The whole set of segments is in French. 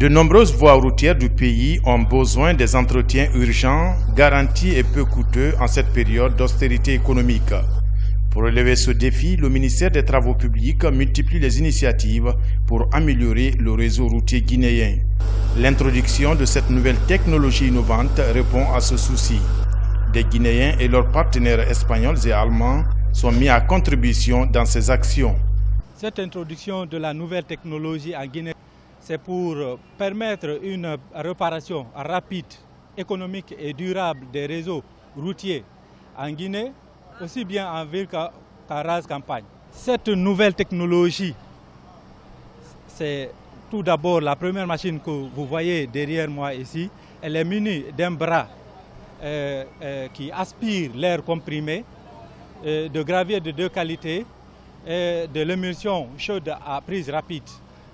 De nombreuses voies routières du pays ont besoin des entretiens urgents, garantis et peu coûteux en cette période d'austérité économique. Pour relever ce défi, le ministère des Travaux publics multiplie les initiatives pour améliorer le réseau routier guinéen. L'introduction de cette nouvelle technologie innovante répond à ce souci. Des Guinéens et leurs partenaires espagnols et allemands sont mis à contribution dans ces actions. Cette introduction de la nouvelle technologie en Guinée, c'est pour permettre une réparation rapide, économique et durable des réseaux routiers en Guinée, aussi bien en ville qu'à rase campagne. Cette nouvelle technologie, c'est tout d'abord la première machine que vous voyez derrière moi ici. Elle est munie d'un bras qui aspire l'air comprimé, de gravier de deux qualités et de l'émulsion chaude à prise rapide.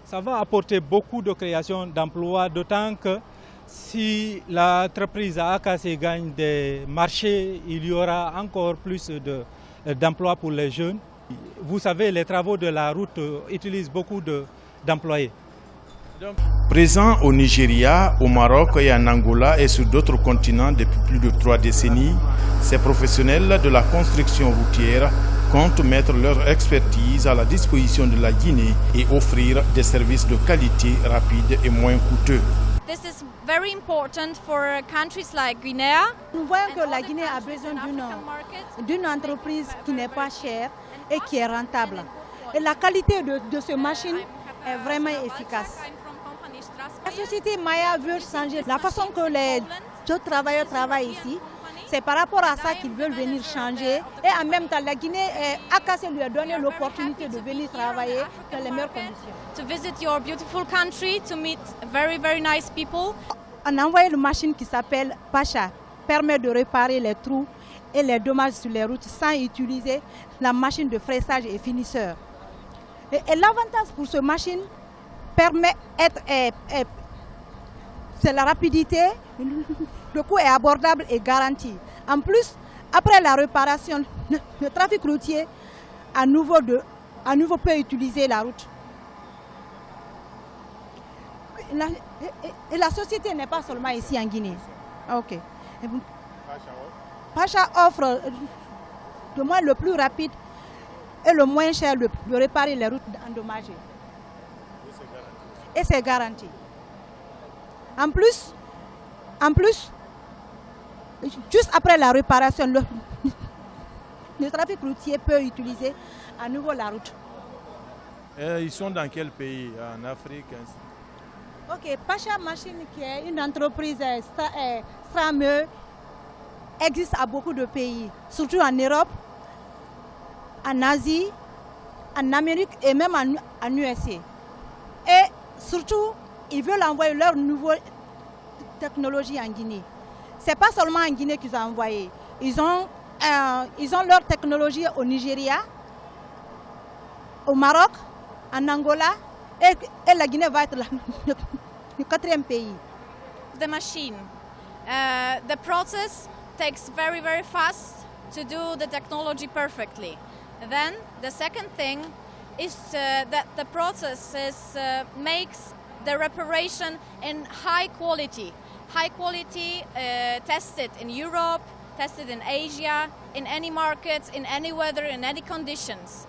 Ça va apporter beaucoup de création d'emplois, d'autant que si l'entreprise AKC gagne des marchés, il y aura encore plus d'emplois pour les jeunes. Vous savez, les travaux de la route utilisent beaucoup d'employés. Présents au Nigeria, au Maroc et en Angola et sur d'autres continents depuis plus de 3 décennies, ces professionnels de la construction routière comptent mettre leur expertise à la disposition de la Guinée et offrir des services de qualité rapide et moins coûteux. This is very important for countries like Guinea. Nous voyons que la Guinée a besoin d'une entreprise qui n'est pas chère et qui est rentable. Et la qualité de ces machines est vraiment efficace. La société Maya veut changer la façon que les autres travailleurs travaillent ici. C'est par rapport à ça qu'ils veulent venir changer. Et en même temps, la Guinée, AKC lui a donné l'opportunité de venir travailler dans les meilleures conditions. To visit your beautiful country, to meet very, very nice people. On a envoyé une machine qui s'appelle Pacha, permet de réparer les trous et les dommages sur les routes sans utiliser la machine de fraissage et finisseur. Et l'avantage pour cette machine c'est la rapidité, le coût est abordable et garanti. En plus, après la réparation, le trafic routier à nouveau peut utiliser la route. Et la société n'est pas seulement ici en Guinée. Ok. Pacha offre le moins le plus rapide et le moins cher de réparer les routes endommagées. Et c'est garanti. En plus, juste après la réparation, le trafic routier peut utiliser à nouveau la route. Ils sont dans quel pays? En Afrique? Ok, Pacha Machine, qui est une entreprise SRAME, existe à beaucoup de pays, surtout en Europe, en Asie, en Amérique et même en USA. Et surtout, ils veulent envoyer leur nouvelle technologie en Guinée. Ce n'est pas seulement en Guinée qu'ils ont envoyé. Ils ont leur technologie au Nigeria, au Maroc, en Angola, et la Guinée va être le 4e pays. The machine. The process takes very, very fast to do the technology perfectly. Then the second thing is that the process makes the reparation in high quality. High quality tested in Europe, tested in Asia, in any markets, in any weather, in any conditions.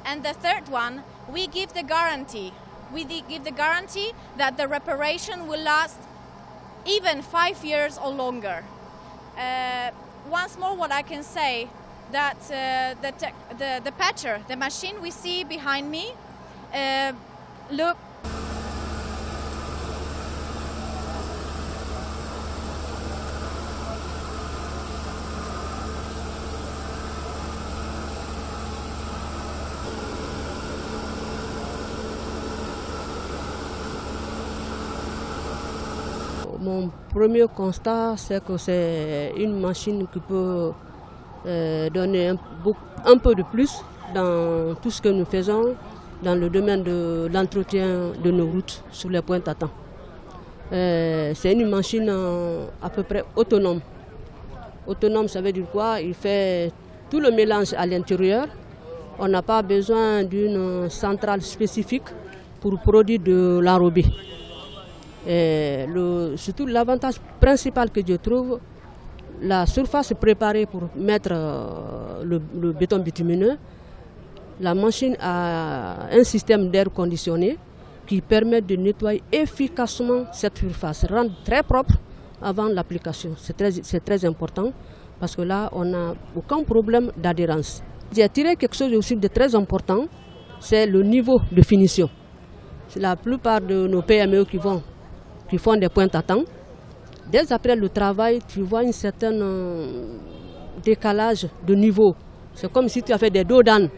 And the third one, we give the guarantee. We give the guarantee that the reparation will last even 5 years or longer. Once more, what I can say, that the patcher, the machine we see behind me, look. Mon premier constat, c'est que c'est une machine qui peut donner un peu de plus dans tout ce que nous faisons dans le domaine de l'entretien de nos routes sur les pointes à temps. C'est une machine à peu près autonome. Autonome, ça veut dire quoi? Il fait tout le mélange à l'intérieur. On n'a pas besoin d'une centrale spécifique pour produire de l'enrobé. Et surtout l'avantage principal que je trouve, la surface préparée pour mettre le béton bitumineux, la machine a un système d'air conditionné qui permet de nettoyer efficacement cette surface, rendre très propre avant l'application. C'est très important parce que là, on n'a aucun problème d'adhérence. J'ai tiré quelque chose aussi de très important, c'est le niveau de finition. La plupart de nos PME qui font des pointes à temps, dès après le travail, tu vois un certain décalage de niveau. C'est comme si tu as fait des dos d'âne.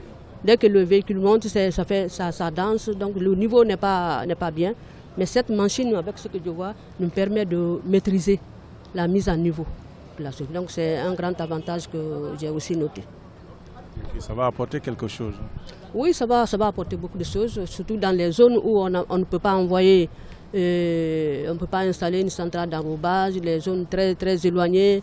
Dès que le véhicule monte, ça danse, donc le niveau n'est pas bien. Mais cette machine, avec ce que je vois, nous permet de maîtriser la mise à niveau. Donc c'est un grand avantage que j'ai aussi noté. Et ça va apporter quelque chose? Oui, ça va apporter beaucoup de choses, surtout dans les zones où on ne peut pas envoyer, on ne peut pas installer une centrale d'enrobage, les zones très, très éloignées.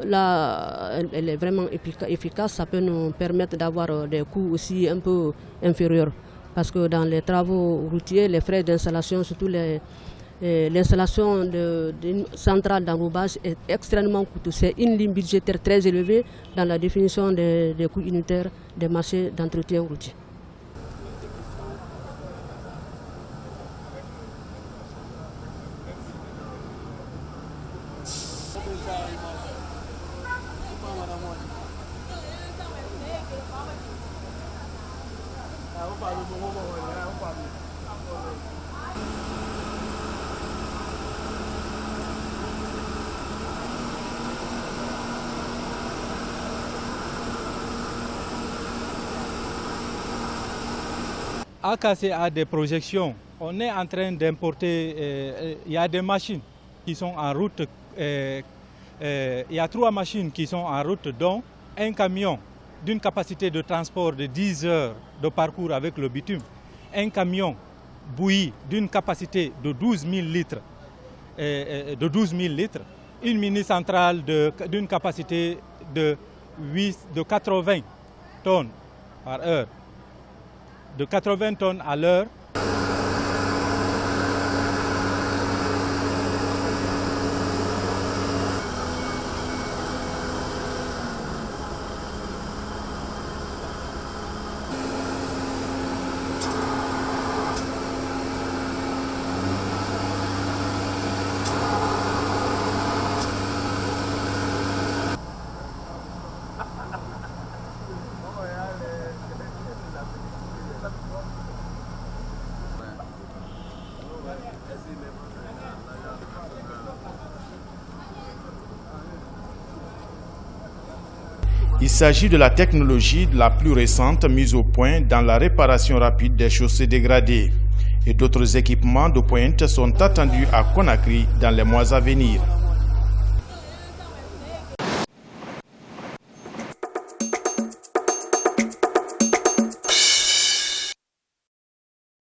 Là, elle est vraiment efficace, ça peut nous permettre d'avoir des coûts aussi un peu inférieurs. Parce que dans les travaux routiers, les frais d'installation, surtout l'installation d'une centrale d'enrobage est extrêmement coûteuse. C'est une ligne budgétaire très élevée dans la définition des coûts unitaires des marchés d'entretien routier. AKC a des projections. On est en train d'importer, il y a des machines qui sont en route, il y a 3 machines qui sont en route, dont un camion d'une capacité de transport de 10 heures de parcours avec le bitume, un camion bouilli d'une capacité de 12 000 litres, une mini-centrale d'une capacité de 80 tonnes par heure, de 80 tonnes à l'heure. Il s'agit de la technologie la plus récente mise au point dans la réparation rapide des chaussées dégradées. Et d'autres équipements de pointe sont attendus à Conakry dans les mois à venir.